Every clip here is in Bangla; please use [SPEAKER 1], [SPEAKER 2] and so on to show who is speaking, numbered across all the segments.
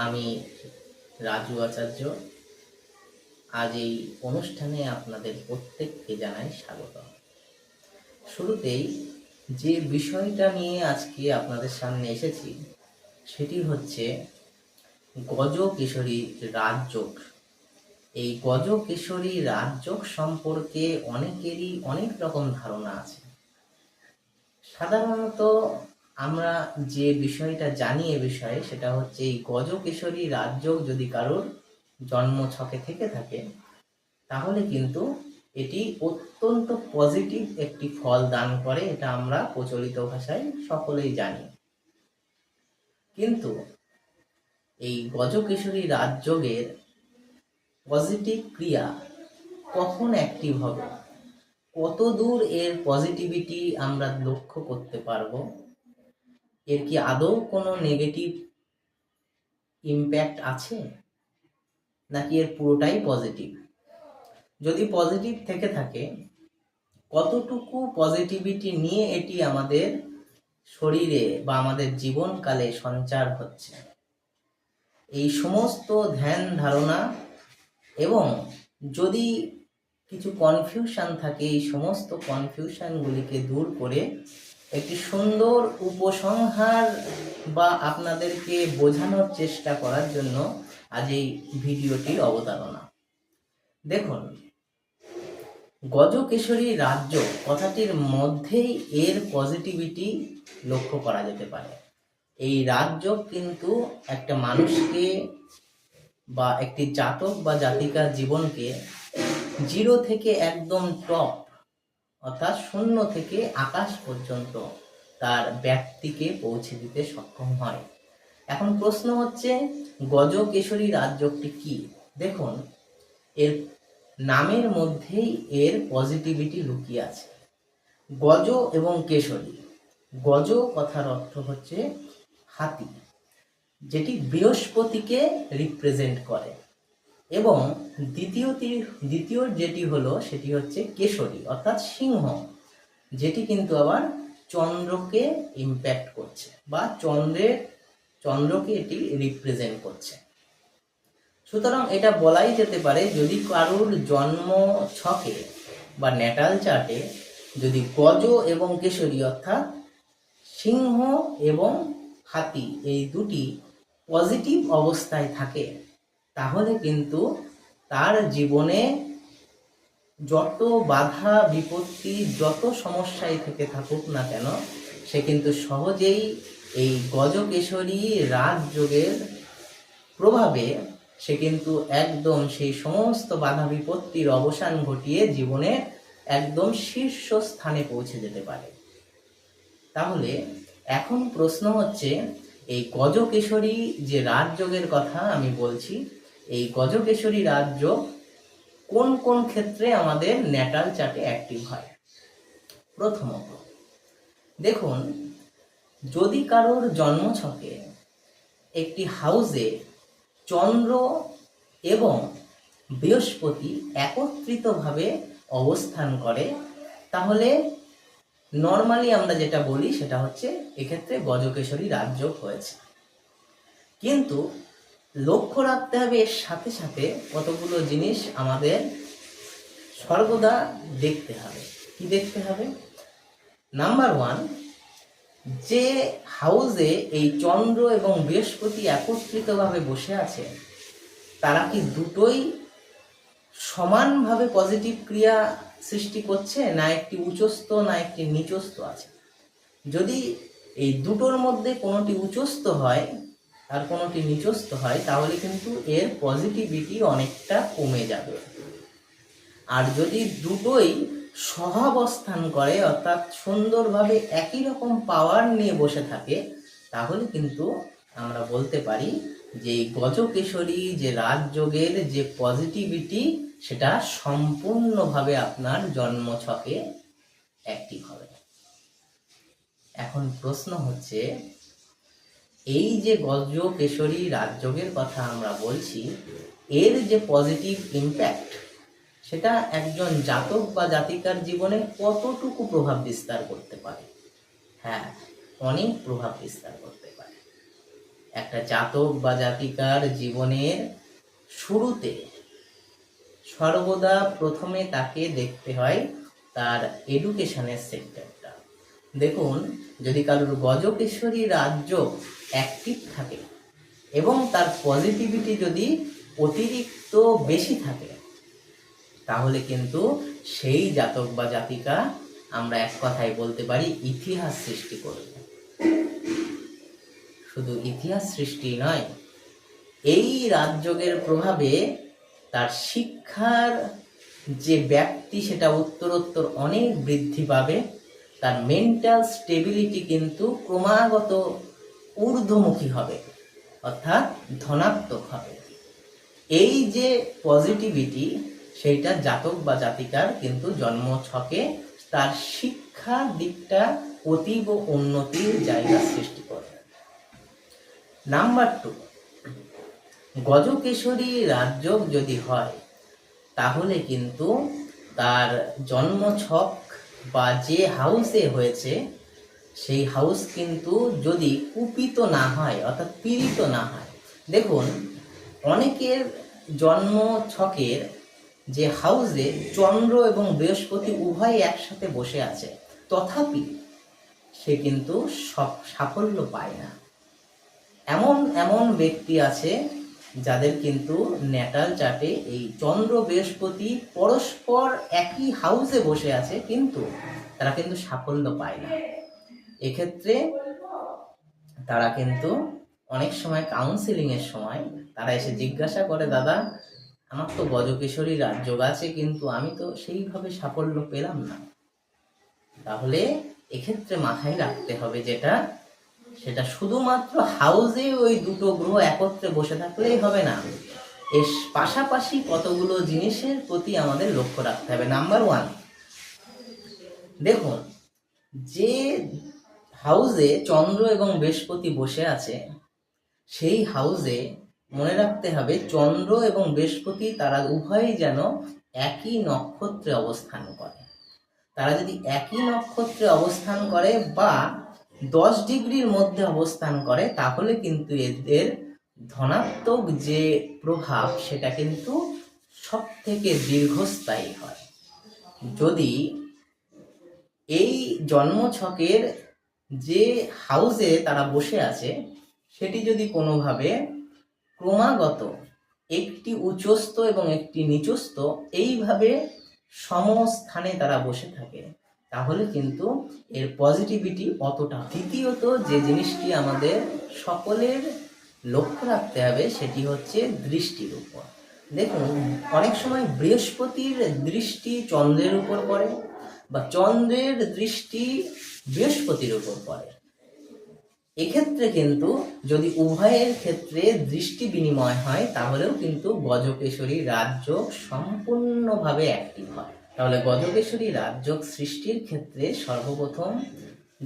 [SPEAKER 1] আমি রাজু আচার্য। আজ এই অনুষ্ঠানে আপনাদের প্রত্যেককে জানাই স্বাগত। শুরুতেই যে বিষয়টা নিয়ে আজকে আপনাদের সামনে এসেছি সেটি হচ্ছে গজকেশরী রাজযোগ। এই গজকেশরী রাজযোগ সম্পর্কে অনেকেরই অনেক রকম ধারণা আছে। সাধারণত আমরা যে বিষয়টা জানি এ বিষয়ে সেটা হচ্ছে এই গজকেশরী রাজযোগ যদি কারোর জন্ম ছকে থেকে থাকে তাহলে কিন্তু এটি অত্যন্ত পজিটিভ একটি ফল দান করে, এটা আমরা প্রচলিত ভাষায় সকলেই জানি। কিন্তু এই গজকেশরী রাজযোগের পজিটিভ ক্রিয়া কখন অ্যাক্টিভ হবে, কত দূর এর পজিটিভিটি আমরা লক্ষ্য করতে পারবো, এর কি আদৌ কোনো নেগেটিভ ইম্প্যাক্ট আছে নাকি এর পুরোটাই পজিটিভ? যদি পজিটিভ থেকে থাকে কতটুকু পজিটিভিটি নিয়ে এটি আমাদের শরীরে বা আমাদের জীবনকালে সঞ্চার হচ্ছে, এই সমস্ত ধ্যান ধারণা এবং যদি কিছু কনফিউশন থাকে এই সমস্ত কনফিউশনগুলিকে দূর করে একটি সুন্দর উপসংহার বা আপনাদেরকে বোঝানোর চেষ্টা করার জন্য আজ এই ভিডিওটির অবতারণা। দেখুন, গজকেশরী রাজযোগ কথাটির মধ্যেই এর পজিটিভিটি লক্ষ্য করা যেতে পারে। এই রাজযোগ কিন্তু একটা মানুষকে বা একটি জাতক বা জাতিকার জীবনকে জিরো থেকে একদম টপ অর্থাৎ শূন্য থেকে আকাশ পর্যন্ত তার ব্যক্তিকে পৌঁছে দিতে সক্ষম হয়। এখন প্রশ্ন হচ্ছে গজকেশরী রাজযোগটি কি? দেখুন, এর নামের মধ্যেই এর পজিটিভিটি লুকিয়ে আছে। গজ এবং কেশরী। গজ কথার অর্থ হচ্ছে হাতি, যেটি বৃহস্পতিকে রিপ্রেজেন্ট করে, এবং দ্বিতীয় যেটি হলো সেটি হচ্ছে কেশরী অর্থাৎ সিংহ, যেটি কিন্তু আবার চন্দ্রকে ইম্প্যাক্ট করছে বা চন্দ্রকে এটি রিপ্রেজেন্ট করছে। সুতরাং এটা বলাই যেতে পারে যদি কারুর জন্ম ছকে বা ন্যাটাল চার্টে যদি গজ এবং কেশরী অর্থাৎ সিংহ এবং হাতি এই দুটি পজিটিভ অবস্থায় থাকে তাহলে কিন্তু তার জীবনে যত বাধা বিপত্তি যত সমস্যায় থেকে থাকুক না কেন সে কিন্তু সহজেই এই গজকেশরী রাজযোগের প্রভাবে সে কিন্তু একদম সেই সমস্ত বাধা বিপত্তির অবসান ঘটিয়ে জীবনে একদম শীর্ষ স্থানে পৌঁছে যেতে পারে। তাহলে এখন প্রশ্ন হচ্ছে এই গজকেশরী যে রাজযোগের কথা আমি বলছি, এই গজকেশরী রাজযোগ কোন কোন ক্ষেত্রে আমাদের ন্যাটাল চার্টে অ্যাক্টিভ হয়? প্রথমত দেখুন, যদি কারোর জন্মছকে একটি হাউসে চন্দ্র এবং বৃহস্পতি একত্রিতভাবে অবস্থান করে তাহলে নর্মালি আমরা যেটা বলি সেটা হচ্ছে এক্ষেত্রে গজকেশরী রাজযোগ হয়েছে। কিন্তু লক্ষ্য রাখতে হবে এর সাথে সাথে কতগুলো জিনিস আমাদের সর্বদা দেখতে হবে। কি দেখতে হবে? নাম্বার 1, যে হাউসে এই চন্দ্র এবং বৃহস্পতি একত্রিতভাবে বসে আছে তারা কি দুটোই সমানভাবে পজিটিভ ক্রিয়া সৃষ্টি করছে, না একটি উচ্চস্থ না একটি নিচস্থ আছে? যদি এই দুটোর মধ্যে কোনোটি উচ্চস্থ হয় আর কোনোটি নিচস্থ হয় তাহলে কিন্তু এর পজিটিভিটি অনেকটা কমে যাবে। আর যদি দুটোই সহাবস্থান করে অর্থাৎ সুন্দরভাবে একই রকম পাওয়ার নিয়ে বসে থাকে তাহলে কিন্তু আমরা বলতে পারি যে গজকেশরী যে রাজযোগের যে পজিটিভিটি সেটা সম্পূর্ণভাবে আপনার জন্মছকে অ্যাক্টিভ হবে। এখন প্রশ্ন হচ্ছে এই যে গজকেশরী রাজযোগের কথা আমরা বলছি এর যে পজিটিভ ইম্প্যাক্ট সেটা একজন জাতক বা জাতিকার জীবনে কতটুকু প্রভাব বিস্তার করতে পারে? হ্যাঁ, অনেক প্রভাব বিস্তার করতে পারে। একটা জাতক বা জাতিকার জীবনের শুরুতে সর্বদা প্রথমে তাকে দেখতে হয় তার এডুকেশনের সেক্টরটা। দেখুন, যদি কারোর গজকেশরী রাজ্য অ্যাক্টিভ থাকে এবং তার পজিটিভিটি যদি অতিরিক্ত বেশি থাকে, তাহলে কিন্তু সেই জাতক বা জাতিকা আমরা এক কথায় বলতে পারি ইতিহাস সৃষ্টি করবে। শুধু ইতিহাস সৃষ্টি নয়, এই রাজযোগের প্রভাবে তার শিক্ষার যে ব্যাপ্তি সেটা উত্তরোত্তর অনেক বৃদ্ধি পাবে। তার মেন্টাল স্টেবিলিটি কিন্তু ক্রমাগত ঊর্ধ্বমুখী হবে, অর্থাৎ ধনাত্মক হবে। এই যে পজিটিভিটি, সেইটা জাতক বা জাতিকার কিন্তু জন্ম ছকে তার শিক্ষার দিকটা অতীব উন্নতির জায়গা সৃষ্টি করবে। নাম্বার 2, গজকেশরী রাজযোগ যদি হয়, তাহলে কিন্তু তার জন্ম ছক বা যে হাউসে হয়েছে সেই হাউস কিন্তু যদি কুপিত না হয়, অর্থাৎ পীড়িত না হয়। দেখুন, অনেকের জন্ম ছকের যে হাউসে চন্দ্র এবং বৃহস্পতি উভয় একসাথে বসে আছে, তথাপি সে কিন্তু সাফল্য পায় না। এমন এমন ব্যক্তি আছে যাদের কিন্তু ন্যাটাল চার্টে এই চন্দ্র বৃহস্পতি পরস্পর একই হাউসে বসে আছে, কিন্তু তারা কিন্তু সাফল্য পায় না। এক্ষেত্রে তারা কিন্তু অনেক সময় কাউন্সিলিং এর সময় তারা এসে জিজ্ঞাসা করে, দাদা আমার তো গজকেশরী রাজযোগ আছে, কিন্তু আমি তো সেইভাবে সাফল্য পেলাম না। তাহলে এক্ষেত্রে মাথায় রাখতে হবে সেটা শুধুমাত্র হাউসে ওই দুটো গ্রহ একত্রে বসে থাকলেই হবে না, এর পাশাপাশি কতগুলো জিনিসের প্রতি আমাদের লক্ষ্য রাখতে হবে। নাম্বার 1, দেখুন, যে হাউসে চন্দ্র এবং বৃহস্পতি বসে আছে সেই হাউসে মনে রাখতে হবে চন্দ্র এবং বৃহস্পতি তারা উভয়ই যেন একই নক্ষত্রে অবস্থান করে। তারা যদি একই নক্ষত্রে অবস্থান করে বা 10 ডিগ্রির মধ্যে অবস্থান করে, তাহলে কিন্তু এদের ধনাত্মক যে প্রভাব সেটা কিন্তু সব থেকে দীর্ঘস্থায়ী হয়। যদি এই জন্মছকের যে হাউসে তারা বসে আছে সেটি যদি কোনোভাবে ক্রমাগত একটি উচ্চস্থ এবং একটি নিচস্থ এইভাবে সমস্থানে তারা বসে থাকে, তাহলে কিন্তু এর পজিটিভিটি অতটা। দ্বিতীয়ত যে জিনিসটি আমাদের সকলের লক্ষ্য রাখতে হবে সেটি হচ্ছে দৃষ্টির উপর। দেখুন, অনেক সময় বৃহস্পতির দৃষ্টি চন্দ্রের উপর পড়ে বা চন্দ্রের দৃষ্টি বৃহস্পতির উপর পড়ে। এক্ষেত্রে কিন্তু যদি উভয়ের ক্ষেত্রে দৃষ্টি বিনিময় হয়, তাহলেও কিন্তু গজকেশরী রাজযোগ সম্পূর্ণভাবে অ্যাক্টিভ হয়। তাহলে গজকেশরী রাজযোগ সৃষ্টির ক্ষেত্রে সর্বপ্রথম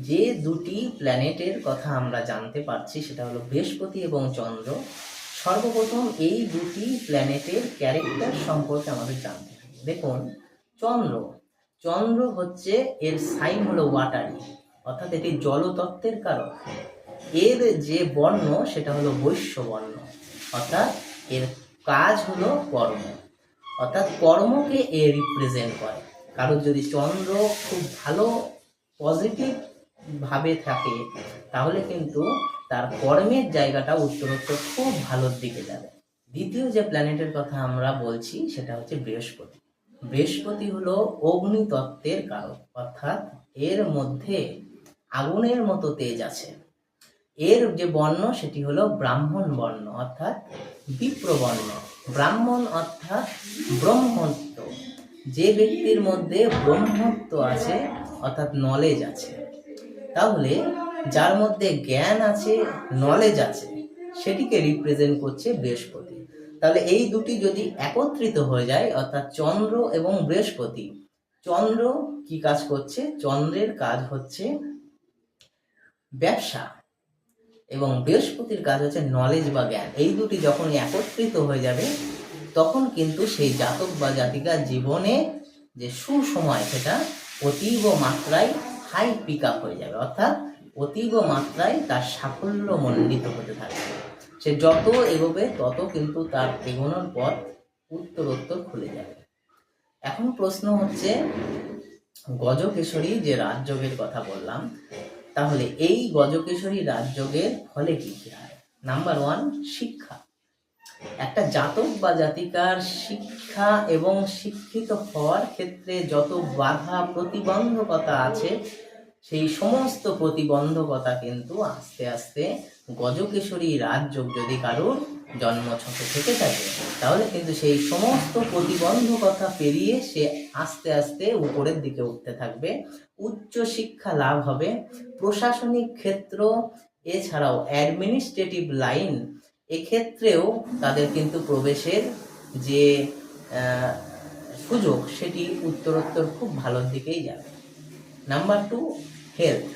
[SPEAKER 1] যে দুটি প্ল্যানেটের কথা আমরা জানতে পারছি সেটা হলো বৃহস্পতি এবং চন্দ্র। সর্বপ্রথম এই দুটি প্ল্যানেটের ক্যারেক্টার সম্পর্কে আমাদের জানতে হবে। দেখুন, চন্দ্র হচ্ছে এর সাইন হলো ওয়াটারি, অর্থাৎ এটি জলতত্ত্বের কারক। এর যে বর্ণ সেটা হলো বৈশ্য বর্ণ, অর্থাৎ এর কাজ হলো কর্ম, অর্থাৎ কর্মকে এ রিপ্রেজেন্ট করে। কারণ যদি চন্দ্র খুব ভালো পজিটিভ ভাবে থাকে, তাহলে কিন্তু তার কর্মের জায়গাটা উত্তরোত্তর খুব ভালোর দিকে যাবে। দ্বিতীয় যে প্ল্যানেটের কথা আমরা বলছি সেটা হচ্ছে বৃহস্পতি। বৃহস্পতি হলো অগ্নিতত্ত্বের কারক, অর্থাৎ এর মধ্যে আগুনের মতো তেজ আছে। এর যে বর্ণ সেটি হলো ব্রাহ্মণ বর্ণ, অর্থাৎ বিপ্রবর্ণ। ব্রাহ্মণ অর্থাৎ ব্রহ্মত্ব। যে ব্যক্তির মধ্যে ব্রহ্মত্ব আছে, অর্থাৎ নলেজ আছে, তাহলে যার মধ্যে জ্ঞান আছে, নলেজ আছে, সেটিকে রিপ্রেজেন্ট করছে বৃহস্পতি। তাহলে এই দুটি যদি একত্রিত হয়ে যায়, অর্থাৎ চন্দ্র এবং বৃহস্পতি, চন্দ্র কি কাজ করছে? চন্দ্রের কাজ হচ্ছে ব্যবসা এবং বৃহস্পতির কাজ হচ্ছে নলেজ বা জ্ঞান। এই দুটি যখন একত্রিত হয়ে যাবে, তখন কিন্তু সেই জাতক বা জাতিকার জীবনে যে সুসময় সেটা অতীব মাত্রায় হাই পিক আপ হয়ে যাবে, অর্থাৎ অতীব মাত্রায় তার সাফল্য মণ্ডিত হতে থাকবে। সে যত এগোবে তত কিন্তু তার এগোনোর পথ উত্তরোত্তর খুলে যাবে। এখন প্রশ্ন হচ্ছে, গজকেশরী যে রাজযোগের কথা বললাম, তাহলে এই গজকেশরী রাজযোগের ফলে কি কি হয়? নাম্বার 1, শিক্ষা। একটা জাতক বা জাতিকার শিক্ষা এবং শিক্ষিত হওয়ার ক্ষেত্রে যত বাধা প্রতিবন্ধকতা আছে, সেই সমস্ত প্রতিবন্ধকতা কিন্তু আস্তে আস্তে গজকেশরী রাজযোগ যদি কারোর জন্মছকে থেকে থাকে, তাহলে কিন্তু সেই সমস্ত প্রতিবন্ধকতা পেরিয়ে সে আস্তে আস্তে উপরের দিকে উঠতে থাকবে, উচ্চ শিক্ষা লাভ হবে, প্রশাসনিক ক্ষেত্র এছাড়াও অ্যাডমিনিস্ট্রেটিভ লাইন এক্ষেত্রেও তাদের কিন্তু প্রবেশের যে সুযোগ সেটি উত্তরোত্তর খুব ভালোর দিকেই যাবে। Number 2, health.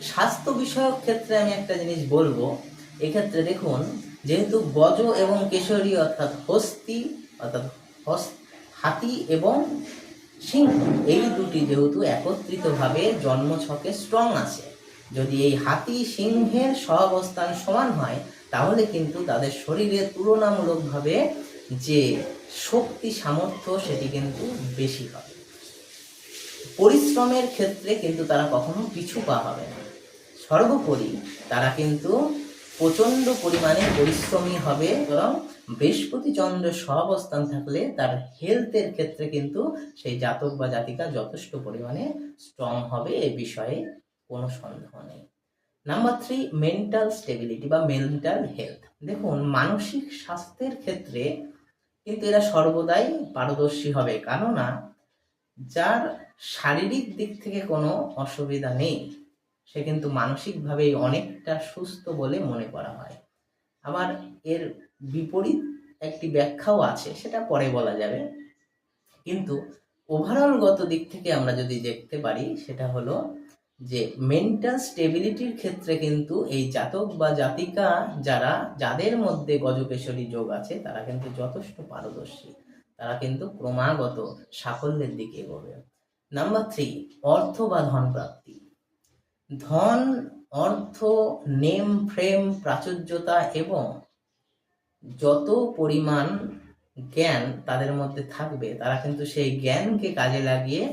[SPEAKER 1] স্বাস্থ্য বিষয়ক ক্ষেত্রে আমি একটা জিনিস বলবো, এক্ষেত্রে দেখুন, যেহেতু গজ এবং কেশরী অর্থাৎ হাতি এবং সিংহ এই দুটি যেহেতু একত্রিতভাবে জন্মছকে স্ট্রং আছে, যদি এই হাতি সিংহের সহাবস্থান সমান হয়, তাহলে কিন্তু তাদের শরীরে তুলনামূলকভাবে যে শক্তি সামর্থ্য সেটি কিন্তু বেশি হবে। পরিশ্রমের ক্ষেত্রে কিন্তু তারা কখনো পিছু পা হবে না। সর্বোপরি তারা কিন্তু প্রচণ্ড পরিমাণে পরিশ্রমী হবে, এবং বৃহস্পতি চন্দ্রের সহাবস্থান থাকলে তার হেলথের ক্ষেত্রে কিন্তু সেই জাতক বা জাতিকা যথেষ্ট পরিমাণে স্ট্রং হবে, এ বিষয়ে কোনো সন্দেহ নেই। নাম্বার 3, মেন্টাল স্টেবিলিটি বা মেন্টাল হেলথ। দেখুন, মানসিক স্বাস্থ্যের ক্ষেত্রে কিন্তু এরা সর্বদাই পারদর্শী হবে, কেননা যার শারীরিক দিক থেকে কোনো অসুবিধা নেই সে কিন্তু মানসিকভাবেই অনেকটা সুস্থ বলে মনে করা হয়। আবার এর বিপরীত একটি ব্যাখ্যাও আছে, সেটা পরে বলা যাবে, কিন্তু ওভারঅলগত দিক থেকে আমরা যদি দেখতে পারি, সেটা হলো যে মেন্টাল স্টেবিলিটির ক্ষেত্রে কিন্তু এই জাতক বা জাতিকা যাদের মধ্যে গজকেশরী যোগ আছে, তারা কিন্তু যথেষ্ট পারদর্শী, তারা কিন্তু ক্রমাগত সাফল্যের দিকে এগোবে। নাম্বার 3, অর্থ বা ধন প্রাপ্তি। ধন, অর্থ, নেম ফ্রেম, প্রাচুর্যতা এবং যত পরিমাণ জ্ঞান তাদের মধ্যে থাকবে, তারা কিন্তু সেই জ্ঞানকে কাজে লাগিয়ে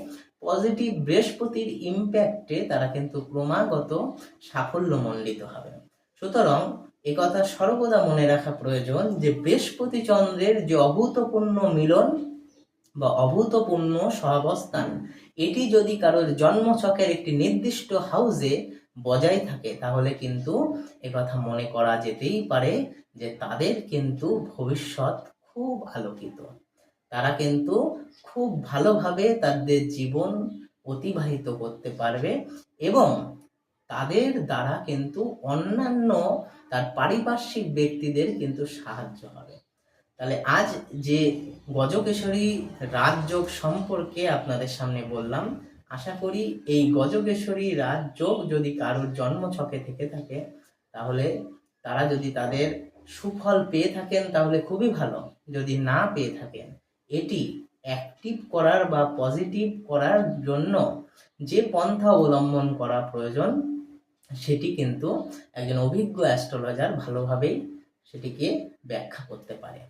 [SPEAKER 1] পজিটিভ বৃহস্পতির ইম্প্যাক্টে তারা কিন্তু ক্রমাগত সাফল্যমণ্ডিত হবে। সুতরাং একথা সর্বদা মনে রাখা প্রয়োজন যে বৃহস্পতি চন্দ্রের যে অভূতপূর্ণ মিলন বা অভূতপূর্ণ সহাবস্থান, এটি যদি কারোর জন্মছকের একটি নির্দিষ্ট হাউসে বজায় থাকে, তাহলে কিন্তু একথা মনে করা যেতেই পারে যে তাদের কিন্তু ভবিষ্যৎ খুব আলোকিত, তারা কিন্তু খুব ভালোভাবে তাদের জীবন অতিবাহিত করতে পারবে, এবং তাদের দ্বারা কিন্তু অন্যান্য তার পারিপার্শ্বিক ব্যক্তিদের কিন্তু সাহায্য হবে। তাহলে আজ যে গজকেশরী রাজযোগ সম্পর্কে আপনাদের সামনে বললাম, আশা করি এই গজকেশরী রাজযোগ যদি কারোর জন্মছকে থেকে থাকে, তাহলে তারা যদি তাদের সুফল পেয়ে থাকেন তাহলে খুবই ভালো, যদি না পেয়ে থাকেন, এটি অ্যাক্টিভ করার বা পজিটিভ করার জন্য যে পন্থা অবলম্বন করা প্রয়োজন, সেটি কিন্তু একজন অভিজ্ঞ অ্যাস্ট্রোলজার ভালোভাবেই সেটিকে ব্যাখ্যা করতে পারে।